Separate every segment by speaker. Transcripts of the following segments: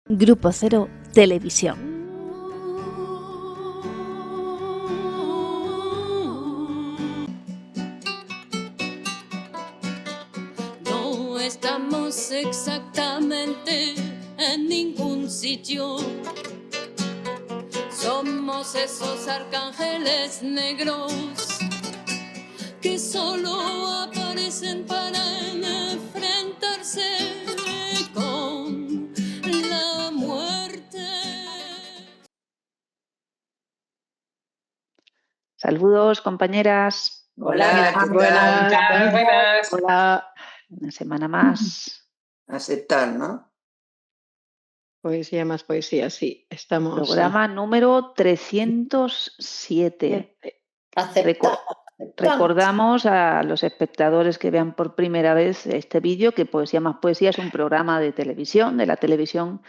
Speaker 1: Grupo Cero Televisión.
Speaker 2: No estamos exactamente en ningún sitio. Somos esos arcángeles negros que solo aparecen para enfrentarse con la muerte.
Speaker 3: Saludos, compañeras.
Speaker 4: Hola, ¿qué
Speaker 5: Buenas,
Speaker 4: tal?
Speaker 5: buenas.
Speaker 3: Hola, una semana más.
Speaker 4: Aceptar, ¿no?
Speaker 5: Poesía más poesía, sí. Estamos.
Speaker 3: Programa número 307.
Speaker 4: Aceptar.
Speaker 3: Recordamos a los espectadores que vean por primera vez este vídeo que Poesía más Poesía es un programa de televisión, de la televisión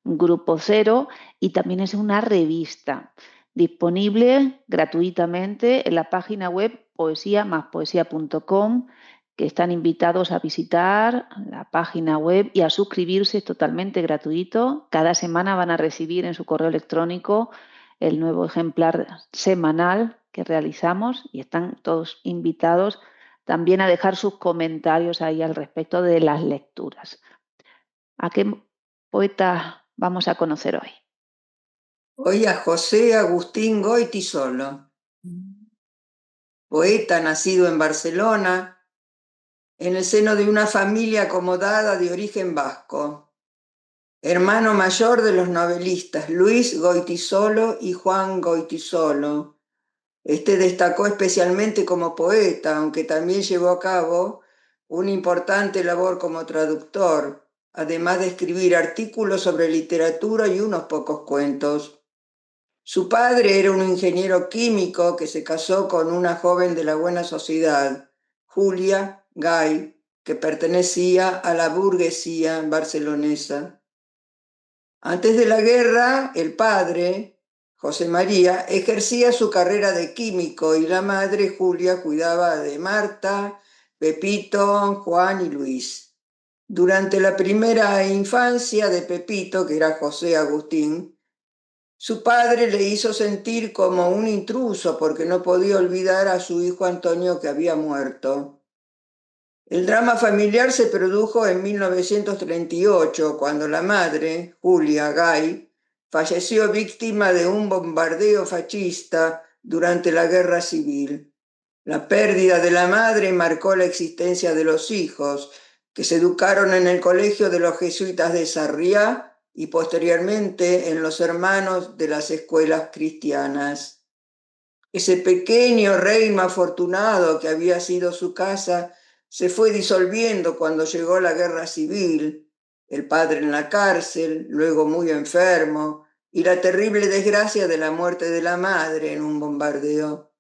Speaker 3: Grupo Cero, y también es una revista disponible gratuitamente en la página web poesiamaspoesia.com, que están invitados a visitar la página web y a suscribirse, es totalmente gratuito. Cada semana van a recibir en su correo electrónico el nuevo ejemplar semanal que realizamos y están todos invitados también a dejar sus comentarios ahí al respecto de las lecturas. ¿A qué poeta vamos a conocer hoy?
Speaker 4: Hoy a José Agustín Goytisolo, poeta nacido en Barcelona, en el seno de una familia acomodada de origen vasco, hermano mayor de los novelistas Luis Goytisolo y Juan Goytisolo. Este destacó especialmente como poeta, aunque también llevó a cabo una importante labor como traductor, además de escribir artículos sobre literatura y unos pocos cuentos. Su padre era un ingeniero químico que se casó con una joven de la buena sociedad, Julia Gay, que pertenecía a la burguesía barcelonesa. Antes de la guerra, el padre, José María, ejercía su carrera de químico y la madre, Julia, cuidaba de Marta, Pepito, Juan y Luis. Durante la primera infancia de Pepito, que era José Agustín, su padre le hizo sentir como un intruso porque no podía olvidar a su hijo Antonio que había muerto. El drama familiar se produjo en 1938, cuando la madre, Julia Gay, falleció víctima de un bombardeo fascista durante la Guerra Civil. La pérdida de la madre marcó la existencia de los hijos, que se educaron en el colegio de los jesuitas de Sarriá y posteriormente en los hermanos de las escuelas cristianas. Ese pequeño reino afortunado que había sido su casa se fue disolviendo cuando llegó la guerra civil, el padre en la cárcel, luego muy enfermo, y la terrible desgracia de la muerte de la madre en un bombardeo.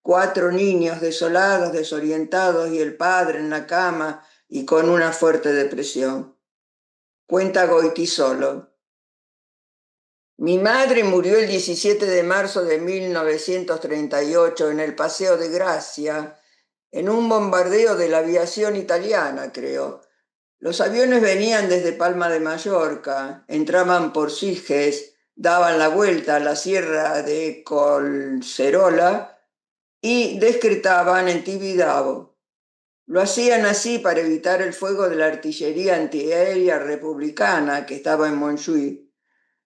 Speaker 4: 4 niños desolados, desorientados, y el padre en la cama y con una fuerte depresión. Cuenta Goytisolo. Mi madre murió el 17 de marzo de 1938 en el Paseo de Gracia, en un bombardeo de la aviación italiana, creo. Los aviones venían desde Palma de Mallorca, entraban por Siges, daban la vuelta a la sierra de Collserola y descretaban en Tibidabo. Lo hacían así para evitar el fuego de la artillería antiaérea republicana que estaba en Montjuïc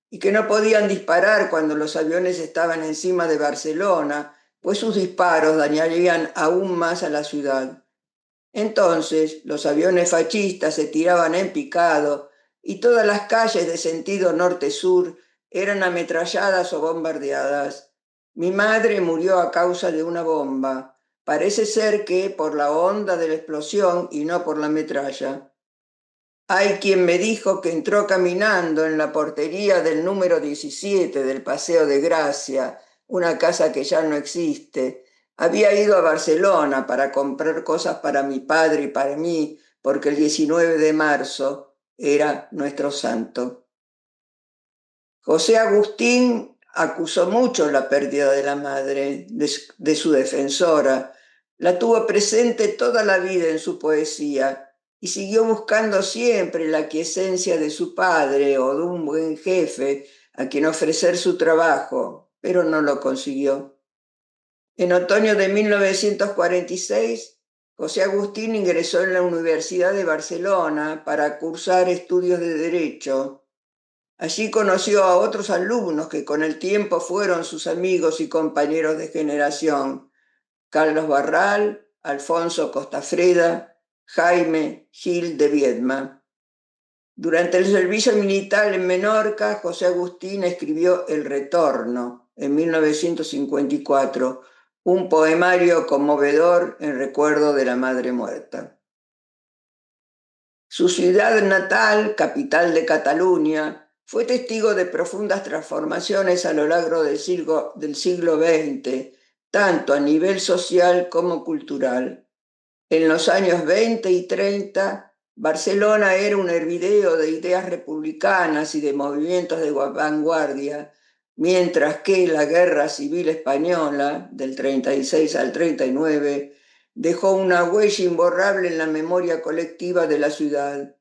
Speaker 4: y que no podían disparar cuando los aviones estaban encima de Barcelona, pues sus disparos dañarían aún más a la ciudad. Entonces, los aviones fascistas se tiraban en picado y todas las calles de sentido norte-sur eran ametralladas o bombardeadas. Mi madre murió a causa de una bomba. Parece ser que por la onda de la explosión y no por la metralla. Hay quien me dijo que entró caminando en la portería del número 17 del Paseo de Gracia, una casa que ya no existe. Había ido a Barcelona para comprar cosas para mi padre y para mí, porque el 19 de marzo era nuestro santo. José Agustín acusó mucho la pérdida de la madre, de su defensora. La tuvo presente toda la vida en su poesía y siguió buscando siempre la quiesencia de su padre o de un buen en jefe a quien ofrecer su trabajo, pero no lo consiguió. En otoño de 1946, José Agustín ingresó en la Universidad de Barcelona para cursar estudios de Derecho. Allí conoció a otros alumnos que con el tiempo fueron sus amigos y compañeros de generación: Carlos Barral, Alfonso Costafreda, Jaime Gil de Viedma. Durante el servicio militar en Menorca, José Agustín escribió El Retorno en 1954, un poemario conmovedor en recuerdo de la madre muerta. Su ciudad natal, capital de Cataluña, fue testigo de profundas transformaciones a lo largo del siglo XX, tanto a nivel social como cultural. En los años 20 y 30, Barcelona era un hervidero de ideas republicanas y de movimientos de vanguardia, mientras que la Guerra Civil Española, del 36 al 39, dejó una huella imborrable en la memoria colectiva de la ciudad.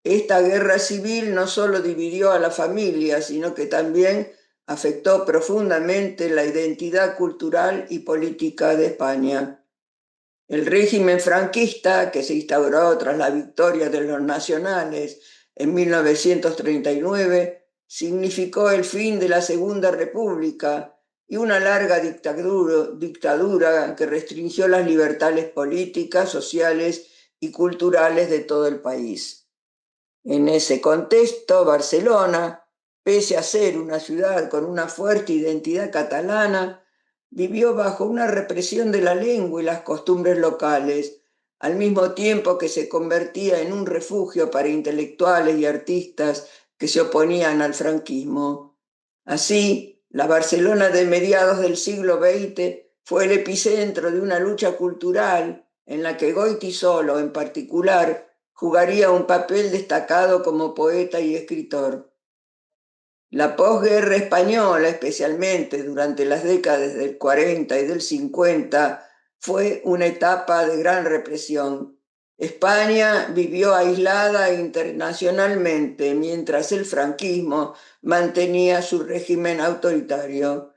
Speaker 4: Esta guerra civil no solo dividió a la familia, sino que también afectó profundamente la identidad cultural y política de España. El régimen franquista, que se instauró tras la victoria de los nacionales en 1939, significó el fin de la Segunda República y una larga dictadura que restringió las libertades políticas, sociales y culturales de todo el país. En ese contexto, Barcelona, pese a ser una ciudad con una fuerte identidad catalana, vivió bajo una represión de la lengua y las costumbres locales, al mismo tiempo que se convertía en un refugio para intelectuales y artistas que se oponían al franquismo. Así, la Barcelona de mediados del siglo XX fue el epicentro de una lucha cultural en la que Goytisolo, en particular, jugaría un papel destacado como poeta y escritor. La posguerra española, especialmente durante las décadas del 40 y del 50, fue una etapa de gran represión. España vivió aislada internacionalmente mientras el franquismo mantenía su régimen autoritario.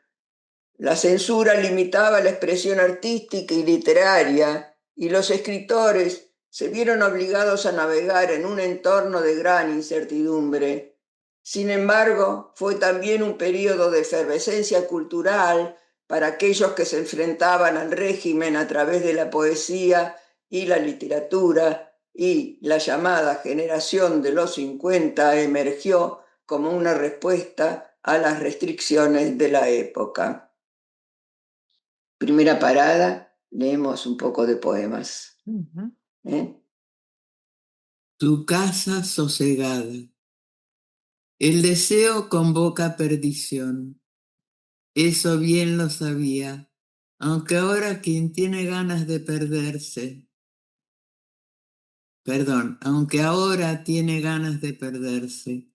Speaker 4: La censura limitaba la expresión artística y literaria, y los escritores se vieron obligados a navegar en un entorno de gran incertidumbre. Sin embargo, fue también un periodo de efervescencia cultural para aquellos que se enfrentaban al régimen a través de la poesía y la literatura, y la llamada generación de los 50 emergió como una respuesta a las restricciones de la época. Primera parada, leemos un poco de poemas.
Speaker 6: Tu casa sosegada. El deseo convoca perdición. Eso bien lo sabía, aunque ahora quien tiene ganas de perderse. Aunque ahora tiene ganas de perderse.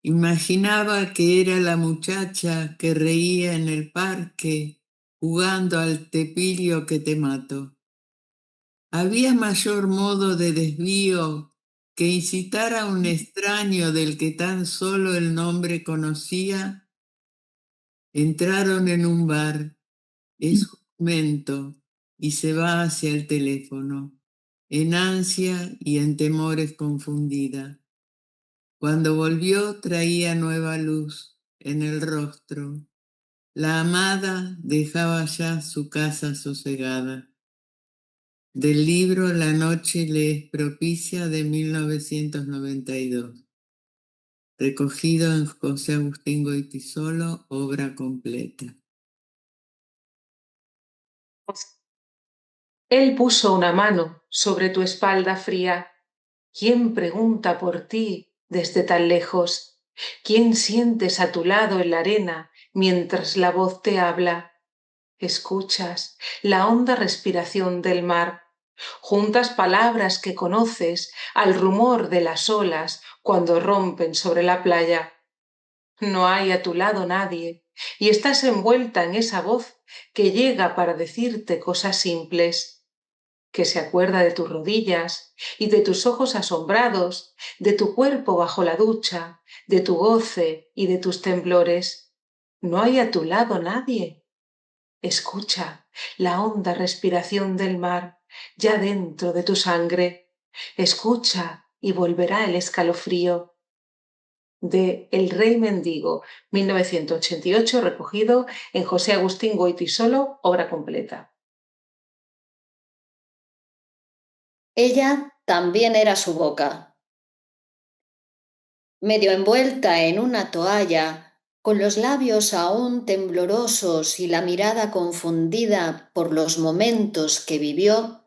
Speaker 6: Imaginaba que era la muchacha que reía en el parque jugando al te pillo que te mato. ¿Había mayor modo de desvío que incitar a un extraño del que tan solo el nombre conocía? Entraron en un bar, es un momento, y se va hacia el teléfono, en ansia y en temores confundida. Cuando volvió traía nueva luz en el rostro. La amada dejaba ya su casa sosegada. Del libro La noche le es propicia de 1992. Recogido en José Agustín Goytisolo, obra completa.
Speaker 7: Él puso una mano sobre tu espalda fría. ¿Quién pregunta por ti desde tan lejos? ¿Quién sientes a tu lado en la arena mientras la voz te habla? Escuchas la honda respiración del mar. Juntas palabras que conoces al rumor de las olas cuando rompen sobre la playa. No hay a tu lado nadie y estás envuelta en esa voz que llega para decirte cosas simples, que se acuerda de tus rodillas y de tus ojos asombrados, de tu cuerpo bajo la ducha, de tu goce y de tus temblores. No hay a tu lado nadie. Escucha la honda respiración del mar ya dentro de tu sangre. Escucha y volverá el escalofrío. De El Rey Mendigo, 1988, recogido en José Agustín Goytisolo, obra completa.
Speaker 8: Ella también era su boca. Medio envuelta en una toalla, con los labios aún temblorosos y la mirada confundida por los momentos que vivió,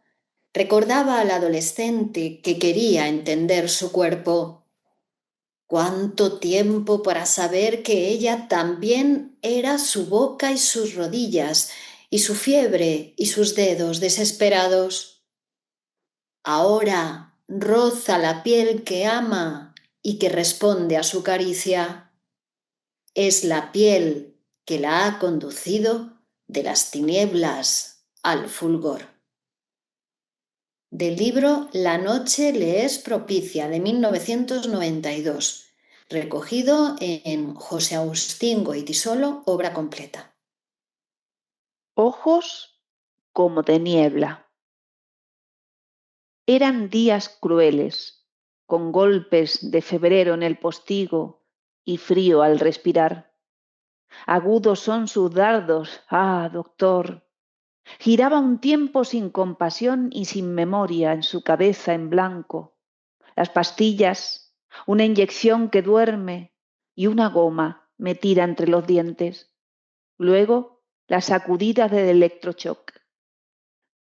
Speaker 8: recordaba al adolescente que quería entender su cuerpo. ¿Cuánto tiempo para saber que ella también era su boca y sus rodillas, y su fiebre y sus dedos desesperados? Ahora roza la piel que ama y que responde a su caricia. Es la piel que la ha conducido de las tinieblas al fulgor. Del libro La noche le es propicia, de 1992, recogido en José Agustín Goytisolo, obra completa.
Speaker 3: Ojos como de niebla. Eran días crueles, con golpes de febrero en el postigo y frío al respirar. Agudos son sus dardos, ah, doctor. Giraba un tiempo sin compasión y sin memoria en su cabeza en blanco. Las pastillas, una inyección que duerme y una goma metida entre los dientes. Luego, las sacudidas del electroshock.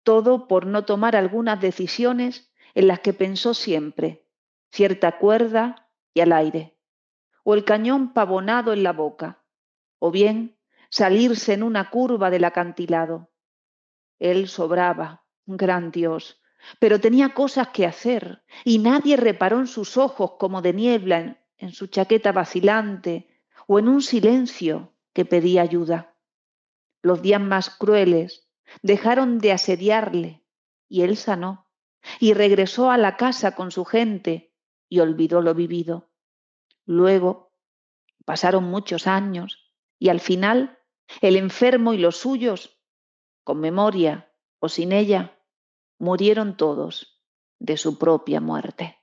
Speaker 3: Todo por no tomar algunas decisiones en las que pensó siempre, cierta cuerda y al aire, o el cañón pavonado en la boca, o bien salirse en una curva del acantilado. Él sobraba, gran Dios, pero tenía cosas que hacer y nadie reparó en sus ojos como de niebla, en su chaqueta vacilante o en un silencio que pedía ayuda. Los días más crueles dejaron de asediarle y él sanó y regresó a la casa con su gente y olvidó lo vivido. Luego pasaron muchos años y al final el enfermo y los suyos, con memoria o sin ella, murieron todos de su propia muerte.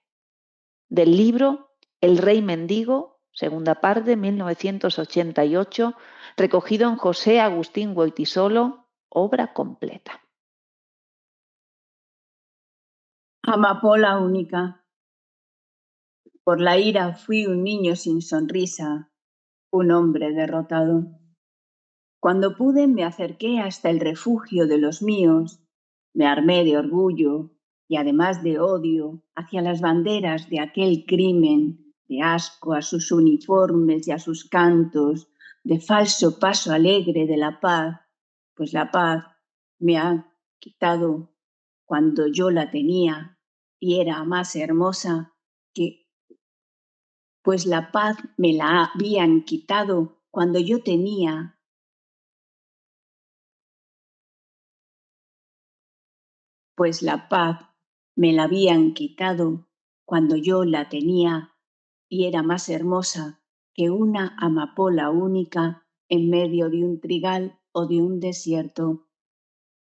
Speaker 3: Del libro El Rey Mendigo, segunda parte, 1988, recogido en José Agustín Goytisolo, obra completa.
Speaker 9: Amapola única. Por la ira fui un niño sin sonrisa, un hombre derrotado. Cuando pude me acerqué hasta el refugio de los míos, me armé de orgullo y además de odio hacia las banderas de aquel crimen, de asco a sus uniformes y a sus cantos, de falso paso alegre de la paz, pues la paz me ha quitado cuando yo la tenía y era más hermosa que, pues la paz me la habían quitado cuando yo tenía. Pues la paz me la habían quitado cuando yo la tenía y era más hermosa que una amapola única en medio de un trigal o de un desierto.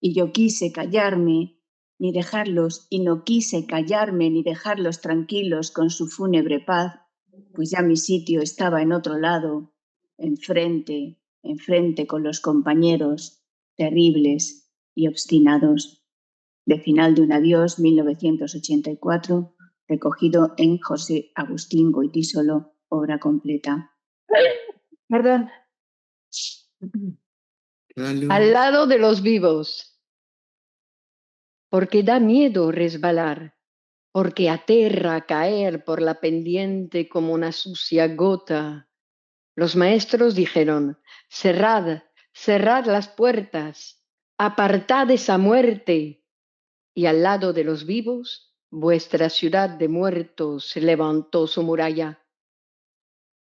Speaker 9: Y yo quise callarme ni dejarlos, y no quise callarme ni dejarlos tranquilos con su fúnebre paz, pues ya mi sitio estaba en otro lado, enfrente con los compañeros terribles y obstinados. De Final de un adiós, 1984, recogido en José Agustín Goytisolo, obra completa.
Speaker 3: Perdón.
Speaker 5: Al lado de los vivos, porque da miedo resbalar, porque aterra caer por la pendiente como una sucia gota. Los maestros dijeron: cerrad, cerrad las puertas, apartad esa muerte. Y al lado de los vivos, vuestra ciudad de muertos levantó su muralla.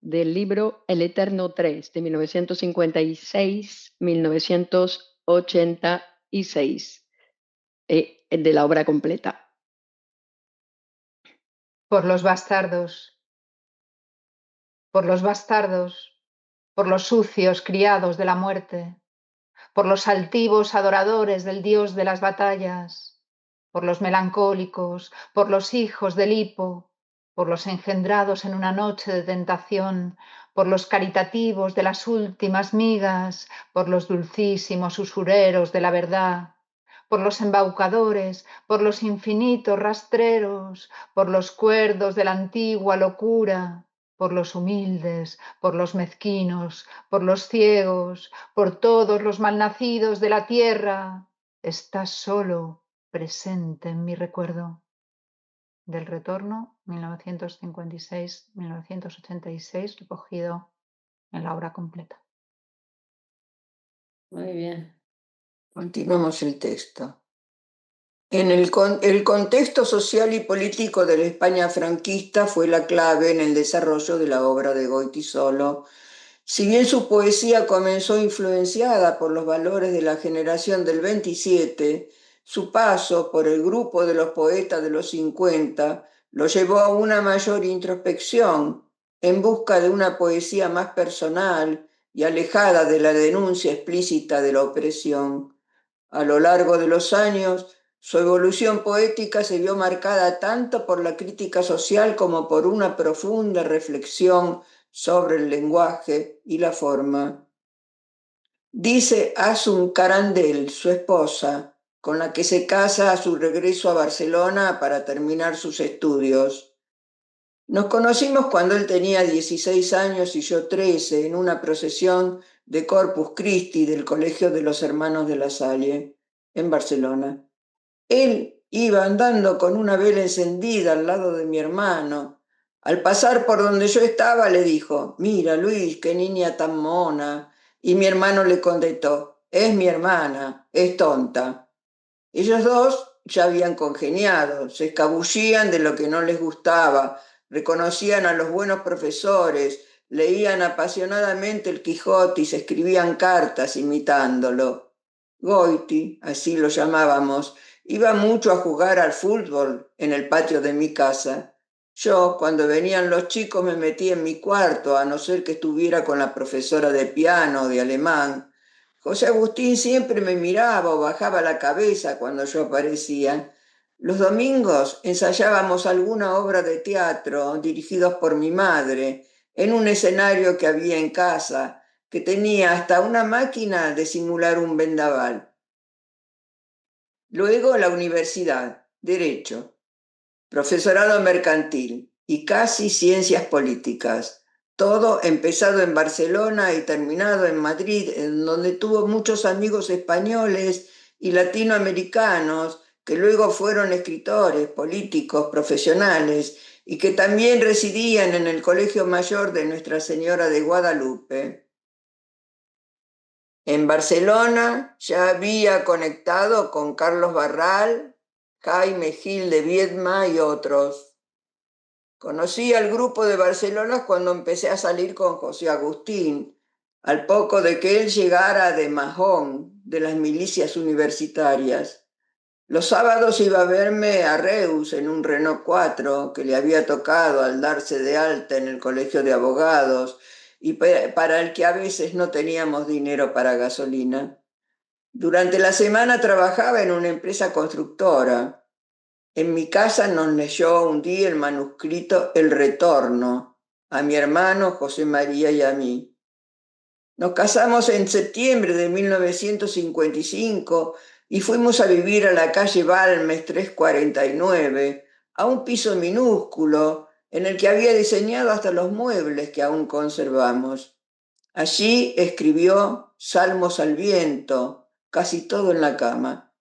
Speaker 5: Del libro El Eterno 3, de 1956-1986, de la obra completa.
Speaker 7: Por los bastardos.
Speaker 10: por los bastardos, por los sucios criados de la muerte, por los altivos adoradores del dios de las batallas, por los melancólicos, por los hijos del hipo, por los engendrados en una noche de tentación, por los caritativos de las últimas migas, por los dulcísimos usureros de la verdad, por los embaucadores, por los infinitos rastreros, por los cuerdos de la antigua locura, por los humildes, por los mezquinos, por los ciegos, por todos los malnacidos de la tierra, estás solo presente en mi recuerdo. Del Retorno, 1956-1986, recogido en la obra completa.
Speaker 8: Muy bien.
Speaker 4: Continuamos el texto. En el contexto social y político de la España franquista fue la clave en el desarrollo de la obra de Goytisolo. Si bien su poesía comenzó influenciada por los valores de la generación del 27, su paso por el grupo de los poetas de los 50 lo llevó a una mayor introspección en busca de una poesía más personal y alejada de la denuncia explícita de la opresión. A lo largo de los años, su evolución poética se vio marcada tanto por la crítica social como por una profunda reflexión sobre el lenguaje y la forma. Dice Asun Carandel, su esposa, con la que se casa a su regreso a Barcelona para terminar sus estudios. Nos conocimos cuando él tenía 16 años y yo 13 en una procesión de Corpus Christi del Colegio de los Hermanos de la Salle, en Barcelona. Él iba andando con una vela encendida al lado de mi hermano. Al pasar por donde yo estaba le dijo: «Mira, Luis, qué niña tan mona». Y mi hermano le contestó: «Es mi hermana, es tonta». Ellos dos ya habían congeniado, se escabullían de lo que no les gustaba, reconocían a los buenos profesores, leían apasionadamente el Quijote y se escribían cartas imitándolo. Goiti, así lo llamábamos, iba mucho a jugar al fútbol en el patio de mi casa. Yo, cuando venían los chicos, me metía en mi cuarto, a no ser que estuviera con la profesora de piano o de alemán. José Agustín siempre me miraba o bajaba la cabeza cuando yo aparecía. Los domingos ensayábamos alguna obra de teatro dirigidos por mi madre en un escenario que había en casa, que tenía hasta una máquina de simular un vendaval. Luego la universidad, Derecho, profesorado mercantil y casi ciencias políticas. Todo empezado en Barcelona y terminado en Madrid, en donde tuvo muchos amigos españoles y latinoamericanos que luego fueron escritores, políticos, profesionales y que también residían en el Colegio Mayor de Nuestra Señora de Guadalupe. En Barcelona ya había conectado con Carlos Barral, Jaime Gil de Viedma y otros. Conocí al grupo de Barcelona cuando empecé a salir con José Agustín, al poco de que él llegara de Mahón, de las milicias universitarias. Los sábados iba a verme a Reus en un Renault 4 que le había tocado al darse de alta en el colegio de abogados y para el que a veces no teníamos dinero para gasolina. Durante la semana trabajaba en una empresa constructora. En mi casa nos leyó un día el manuscrito El Retorno, a mi hermano José María y a mí. Nos casamos en septiembre de 1955 y fuimos a vivir a la calle Balmes 349, a un piso minúsculo en el que había diseñado hasta los muebles que aún conservamos. Allí escribió Salmos al viento, casi todo en la cama.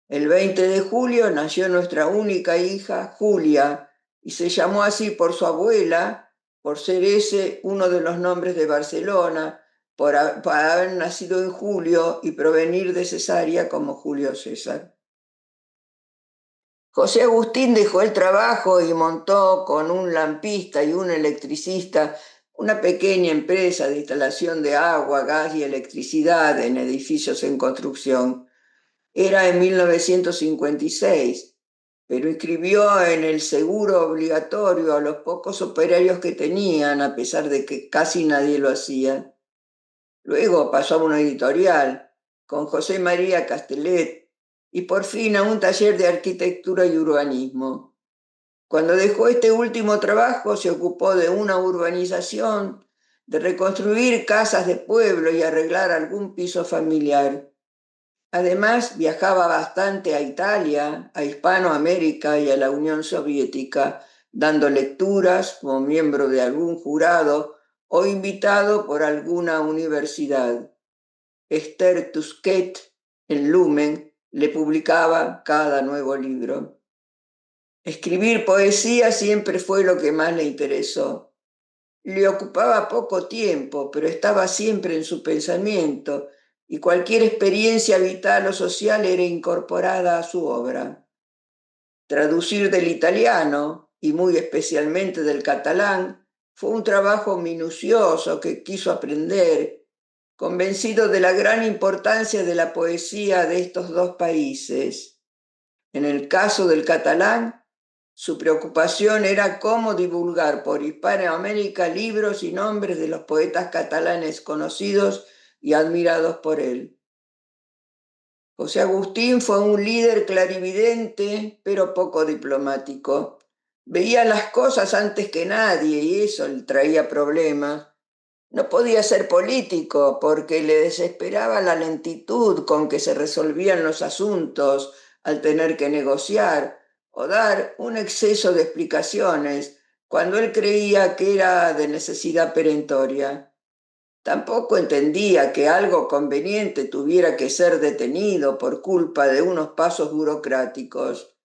Speaker 4: El 20 de julio nació nuestra única hija, Julia, y se llamó así por su abuela, por ser ese uno de los nombres de Barcelona, por haber nacido en julio y provenir de Cesarea como Julio César. José Agustín dejó el trabajo y montó con un lampista y un electricista una pequeña empresa de instalación de agua, gas y electricidad en edificios en construcción. Era en 1956. pero inscribió en el seguro obligatorio a los pocos operarios que tenían, a pesar de que casi nadie lo hacía. Luego pasó a una editorial con José María Castellet y por fin a un taller de arquitectura y urbanismo. Cuando dejó este último trabajo se ocupó de una urbanización, de reconstruir casas de pueblo y arreglar algún piso familiar. Además, viajaba bastante a Italia, a Hispanoamérica y a la Unión Soviética, dando lecturas como miembro de algún jurado o invitado por alguna universidad. Esther Tusquet, en Lumen, le publicaba cada nuevo libro. Escribir poesía siempre fue lo que más le interesó. Le ocupaba poco tiempo, pero estaba siempre en su pensamiento y cualquier experiencia vital o social era incorporada a su obra. Traducir del italiano, y muy especialmente del catalán, fue un trabajo minucioso que quiso aprender, convencido de la gran importancia de la poesía de estos dos países. En el caso del catalán, su preocupación era cómo divulgar por Hispanoamérica libros y nombres de los poetas catalanes conocidos y admirados por él. José Agustín fue un líder clarividente, pero poco diplomático. Veía las cosas antes que nadie y eso le traía problemas. No podía ser político porque le desesperaba la lentitud con que se resolvían los asuntos al tener que negociar o dar un exceso de explicaciones cuando él creía que era de necesidad perentoria. Tampoco entendía que algo conveniente tuviera que ser detenido por culpa de unos pasos burocráticos.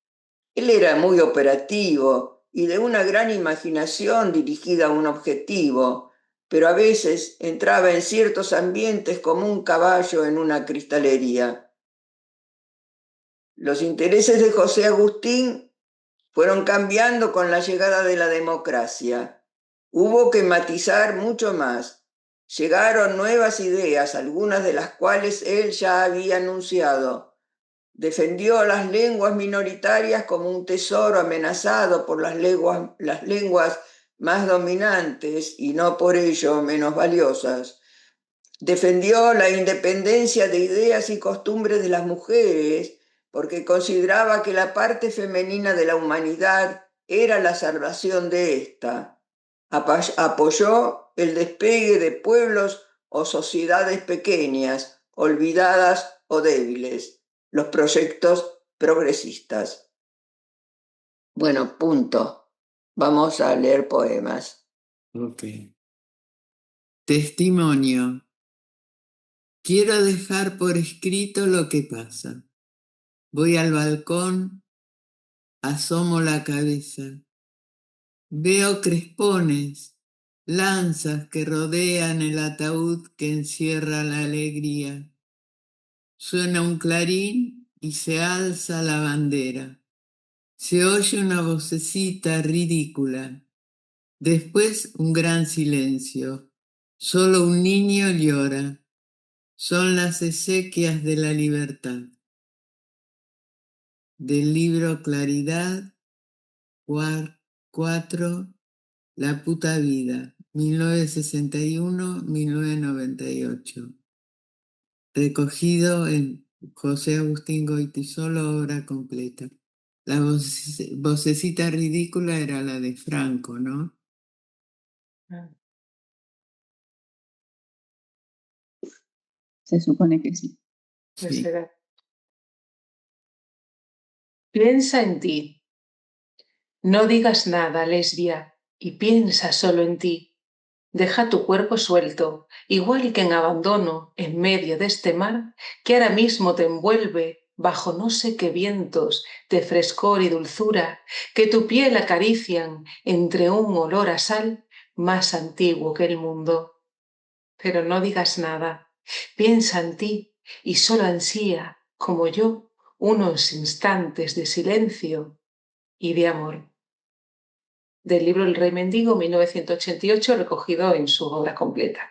Speaker 4: Él era muy operativo y de una gran imaginación dirigida a un objetivo, pero a veces entraba en ciertos ambientes como un caballo en una cristalería. Los intereses de José Agustín fueron cambiando con la llegada de la democracia. Hubo que matizar mucho más. Llegaron nuevas ideas, algunas de las cuales él ya había anunciado. Defendió las lenguas minoritarias como un tesoro amenazado por las lenguas más dominantes y no por ello menos valiosas. Defendió la independencia de ideas y costumbres de las mujeres porque consideraba que la parte femenina de la humanidad era la salvación de ésta. Apoyó el despegue de pueblos o sociedades pequeñas, olvidadas o débiles, los proyectos progresistas. Bueno, punto. Vamos a leer poemas.
Speaker 6: Ok. Testimonio. Quiero dejar por escrito lo que pasa. Voy al balcón, asomo la cabeza. Veo crespones, lanzas que rodean el ataúd que encierra la alegría. Suena un clarín y se alza la bandera. Se oye una vocecita ridícula. Después un gran silencio. Solo un niño llora. Son las exequias de la libertad. Del libro Claridad, 4, La puta vida, 1961-1998. Recogido en José Agustín Goytisolo, obra completa. La vocecita ridícula era la de Franco, ¿no?
Speaker 9: Se supone que sí.
Speaker 6: Sí.
Speaker 7: Piensa en ti. No digas nada, lesbia, y piensa solo en ti. Deja tu cuerpo suelto, igual que en abandono, en medio de este mar que ahora mismo te envuelve bajo no sé qué vientos de frescor y dulzura que tu piel acarician entre un olor a sal más antiguo que el mundo. Pero no digas nada, piensa en ti y solo ansía, como yo, unos instantes de silencio y de amor. Del libro El Rey Mendigo, 1988, recogido en su obra completa.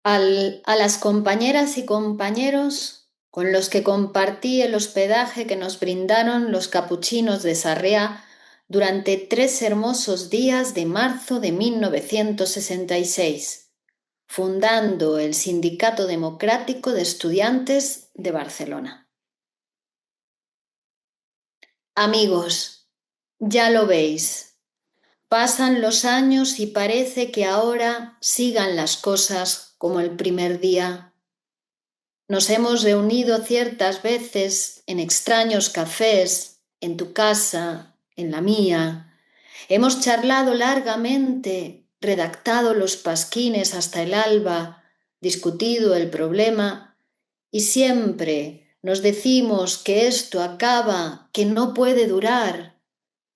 Speaker 8: A las compañeras y compañeros con los que compartí el hospedaje que nos brindaron los capuchinos de Sarriá durante 3 hermosos días de marzo de 1966, fundando el Sindicato Democrático de Estudiantes de Barcelona. Amigos, ya lo veis, pasan los años y parece que ahora sigan las cosas como el primer día. Nos hemos reunido ciertas veces en extraños cafés, en tu casa, en la mía. Hemos charlado largamente, redactado los pasquines hasta el alba, discutido el problema y siempre nos decimos que esto acaba, que no puede durar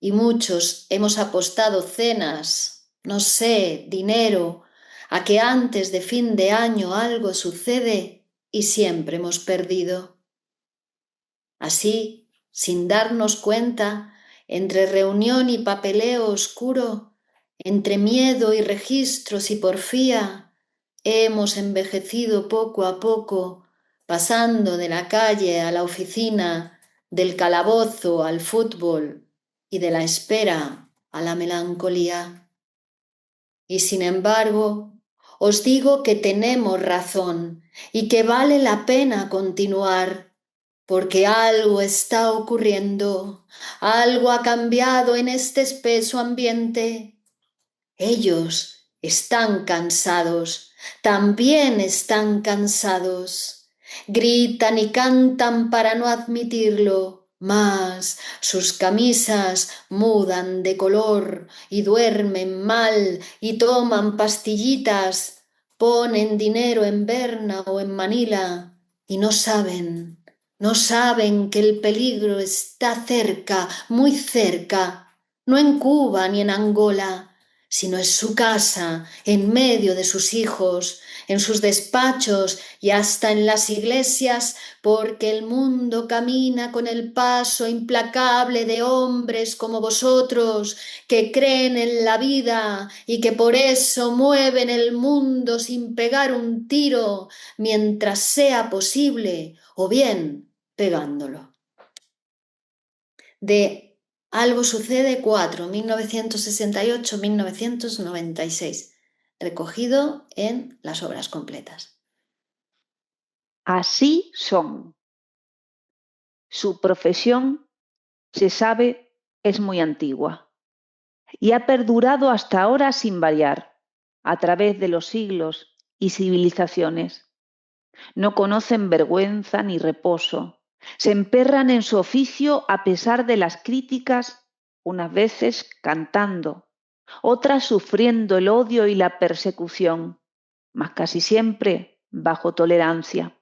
Speaker 8: y muchos hemos apostado cenas, no sé, dinero, a que antes de fin de año algo sucede y siempre hemos perdido. Así, sin darnos cuenta, entre reunión y papeleo oscuro, entre miedo y registros y porfía, hemos envejecido poco a poco, pasando de la calle a la oficina, del calabozo al fútbol y de la espera a la melancolía. Y sin embargo, os digo que tenemos razón y que vale la pena continuar, porque algo está ocurriendo, algo ha cambiado en este espeso ambiente. Ellos están cansados, también están cansados. Gritan y cantan para no admitirlo, mas sus camisas mudan de color y duermen mal y toman pastillitas, ponen dinero en Berna o en Manila y no saben que el peligro está cerca, muy cerca, no en Cuba ni en Angola, sino en su casa, en medio de sus hijos, en sus despachos y hasta en las iglesias, porque el mundo camina con el paso implacable de hombres como vosotros, que creen en la vida y que por eso mueven el mundo sin pegar un tiro, mientras sea posible, o bien pegándolo. De Algo sucede 4, 1968-1996, recogido en las obras completas.
Speaker 3: Así son. Su profesión, se sabe, es muy antigua y ha perdurado hasta ahora sin variar, a través de los siglos y civilizaciones. No conocen vergüenza ni reposo. Se emperran en su oficio a pesar de las críticas, unas veces cantando, otras sufriendo el odio y la persecución, mas casi siempre bajo tolerancia.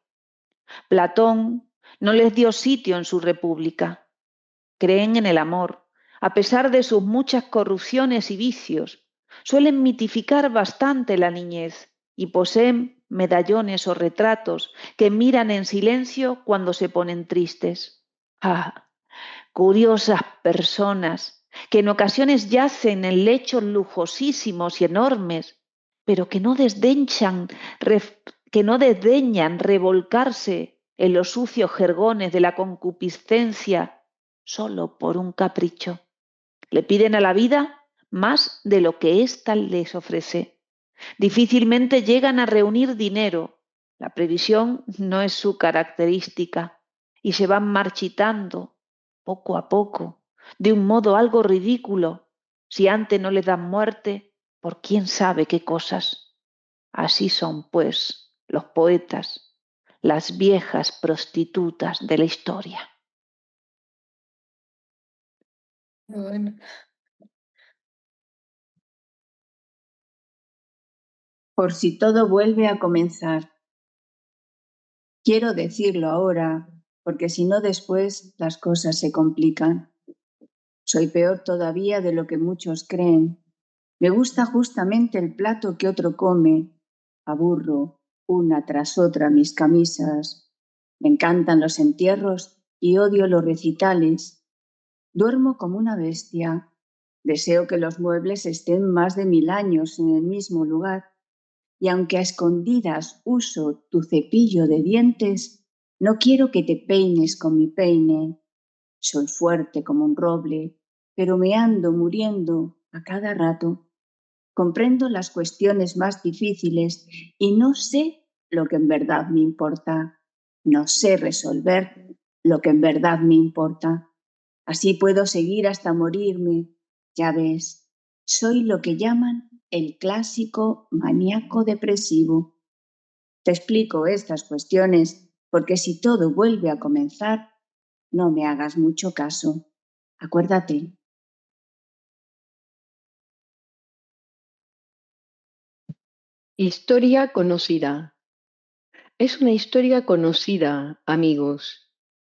Speaker 3: Platón no les dio sitio en su república. Creen en el amor, a pesar de sus muchas corrupciones y vicios. Suelen mitificar bastante la niñez y poseen medallones o retratos que miran en silencio cuando se ponen tristes. ¡Ah! Curiosas personas que en ocasiones yacen en lechos lujosísimos y enormes, pero que no desdeñan revolcarse en los sucios jergones de la concupiscencia solo por un capricho. Le piden a la vida más de lo que ésta les ofrece. Difícilmente llegan a reunir dinero. La previsión no es su característica y se van marchitando poco a poco, de un modo algo ridículo, si antes no les dan muerte por quién sabe qué cosas. Así son, pues, los poetas, las viejas prostitutas de la historia.
Speaker 8: Bueno.
Speaker 9: Por si todo vuelve a comenzar. Quiero decirlo ahora, porque si no después las cosas se complican. Soy peor todavía de lo que muchos creen. Me gusta justamente el plato que otro come. Aburro una tras otra mis camisas. Me encantan los entierros y odio los recitales. Duermo como una bestia. Deseo que los muebles estén más de 1000 años en el mismo lugar. Y aunque a escondidas uso tu cepillo de dientes, No quiero que te peines con mi peine. Soy fuerte como un roble, pero me ando muriendo a cada rato. Comprendo las cuestiones más difíciles y no sé lo que en verdad me importa. No sé resolver lo que en verdad me importa. Así puedo seguir hasta morirme. Ya ves, soy lo que llaman el clásico maníaco depresivo. Te explico estas cuestiones porque si todo vuelve a comenzar, no me hagas mucho caso. Acuérdate.
Speaker 5: Historia conocida. Es una historia conocida, amigos.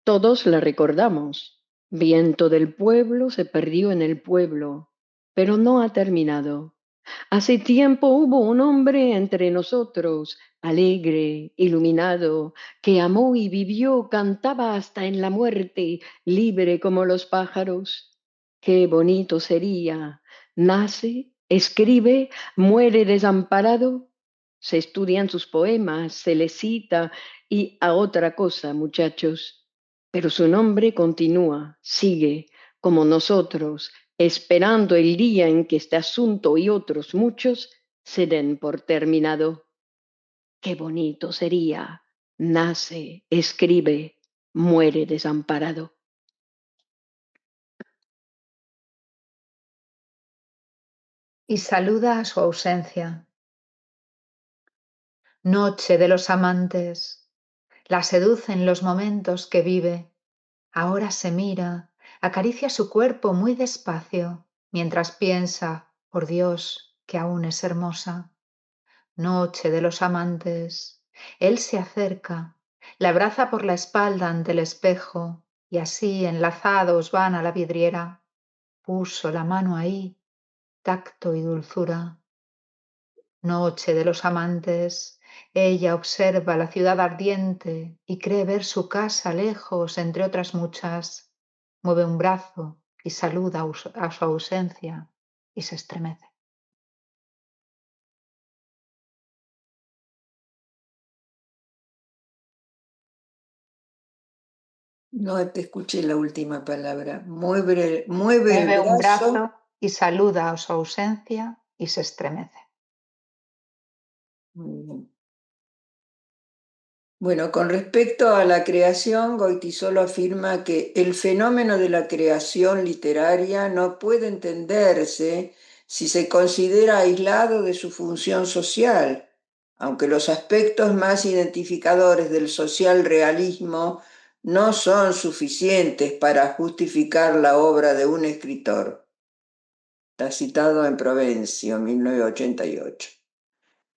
Speaker 5: Todos la recordamos. Viento del pueblo se perdió en el pueblo, pero no ha terminado. Hace tiempo hubo un hombre entre nosotros, alegre, iluminado, que amó y vivió, cantaba hasta en la muerte, libre como los pájaros. Qué bonito sería. Nace, escribe, muere desamparado. Se estudian sus poemas, se le cita y a otra cosa, muchachos. Pero su nombre continúa, sigue, como nosotros, esperando el día en que este asunto y otros muchos se den por terminado. Qué bonito sería. Nace, escribe, muere desamparado.
Speaker 10: Y saluda a su ausencia. Noche de los amantes, la seducen los momentos que vive. Ahora se mira, acaricia su cuerpo muy despacio, mientras piensa, por Dios, que aún es hermosa. Noche de los amantes, él se acerca, la abraza por la espalda ante el espejo, y así enlazados van a la vidriera. Puso la mano ahí, tacto y dulzura. Noche de los amantes, ella observa la ciudad ardiente y cree ver su casa lejos entre otras muchas. Mueve un brazo y saluda a su ausencia y se estremece.
Speaker 4: No te escuché la última palabra. Mueve el
Speaker 10: Mueve un
Speaker 4: brazo.
Speaker 10: brazo y saluda a su ausencia y se estremece.
Speaker 4: Muy bien. Bueno, con respecto a la creación, Goytisolo afirma que el fenómeno de la creación literaria no puede entenderse si se considera aislado de su función social, aunque los aspectos más identificadores del social realismo no son suficientes para justificar la obra de un escritor. Está citado en Provencio, 1988.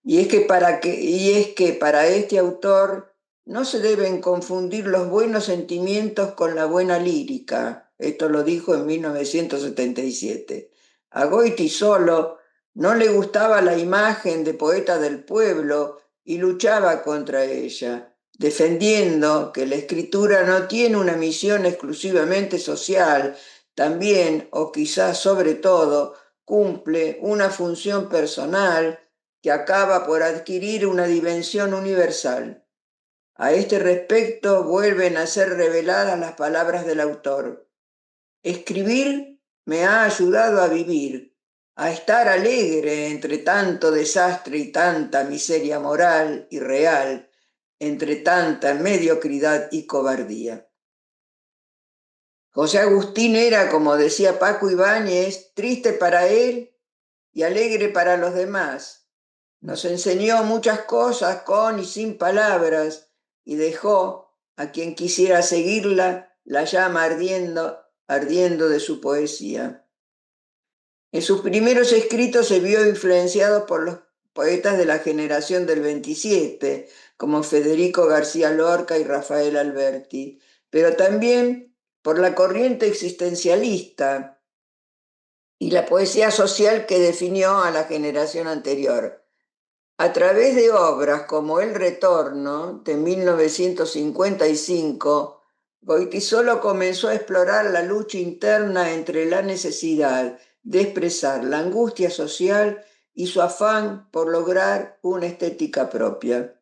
Speaker 4: Y es que para este autor no se deben confundir los buenos sentimientos con la buena lírica. Esto lo dijo en 1977. A Goytisolo no le gustaba la imagen de poeta del pueblo y luchaba contra ella, defendiendo que la escritura no tiene una misión exclusivamente social, también, o quizás sobre todo, cumple una función personal que acaba por adquirir una dimensión universal. A este respecto vuelven a ser reveladas las palabras del autor. Escribir me ha ayudado a vivir, a estar alegre entre tanto desastre y tanta miseria moral y real, entre tanta mediocridad y cobardía. José Agustín era, como decía Paco Ibáñez, triste para él y alegre para los demás. Nos enseñó muchas cosas con y sin palabras y dejó a quien quisiera seguirla la llama ardiendo de su poesía. En sus primeros escritos se vio influenciado por los poetas de la generación del 27, como Federico García Lorca y Rafael Alberti, pero también por la corriente existencialista y la poesía social que definió a la generación anterior. A través de obras como El Retorno, de 1955, Goytisolo comenzó a explorar la lucha interna entre la necesidad de expresar la angustia social y su afán por lograr una estética propia.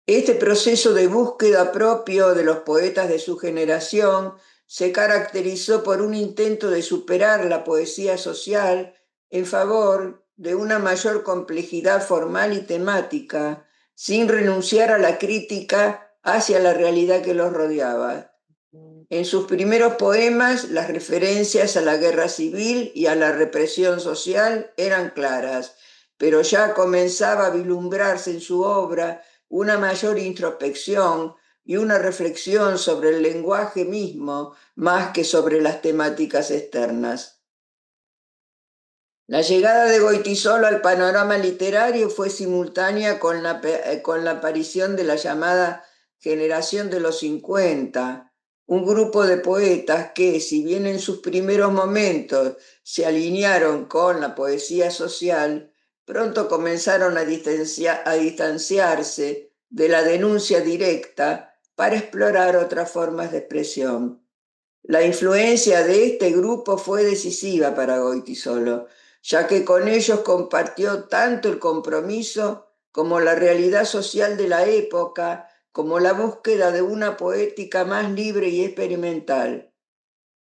Speaker 4: Este proceso de búsqueda propio de los poetas de su generación se caracterizó por un intento de superar la poesía social en favor de una mayor complejidad formal y temática, sin renunciar a la crítica hacia la realidad que los rodeaba. En sus primeros poemas, las referencias a la guerra civil y a la represión social eran claras, pero ya comenzaba a vislumbrarse en su obra una mayor introspección y una reflexión sobre el lenguaje mismo, más que sobre las temáticas externas. La llegada de Goytisolo al panorama literario fue simultánea con la aparición de la llamada generación de los 50, un grupo de poetas que, si bien en sus primeros momentos se alinearon con la poesía social, pronto comenzaron a distanciarse de la denuncia directa para explorar otras formas de expresión. La influencia de este grupo fue decisiva para Goytisolo, ya que con ellos compartió tanto el compromiso como la realidad social de la época, como la búsqueda de una poética más libre y experimental.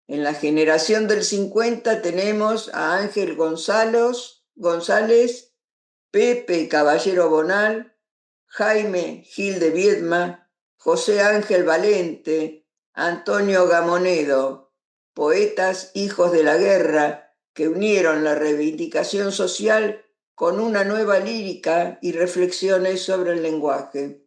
Speaker 4: En la generación del 50 tenemos a Ángel González, Pepe Caballero Bonal, Jaime Gil de Viedma, José Ángel Valente, Antonio Gamonedo, poetas hijos de la guerra que unieron la reivindicación social con una nueva lírica y reflexiones sobre el lenguaje.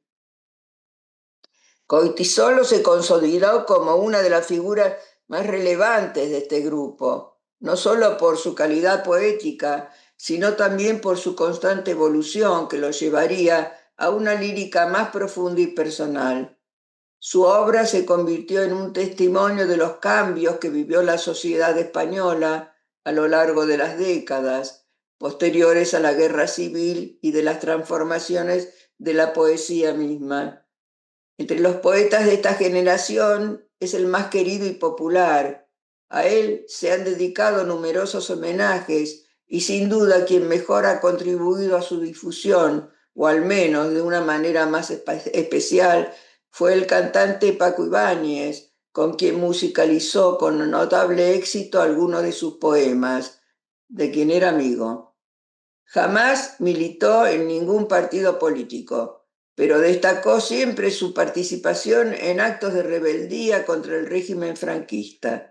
Speaker 4: Goytisolo se consolidó como una de las figuras más relevantes de este grupo, no solo por su calidad poética, sino también por su constante evolución que lo llevaría a una lírica más profunda y personal. Su obra se convirtió en un testimonio de los cambios que vivió la sociedad española a lo largo de las décadas posteriores a la guerra civil y de las transformaciones de la poesía misma. Entre los poetas de esta generación es el más querido y popular. A él se han dedicado numerosos homenajes y sin duda quien mejor ha contribuido a su difusión, o al menos de una manera más especial, fue el cantante Paco Ibáñez, con quien musicalizó con notable éxito algunos de sus poemas, de quien era amigo. Jamás militó en ningún partido político, pero destacó siempre su participación en actos de rebeldía contra el régimen franquista.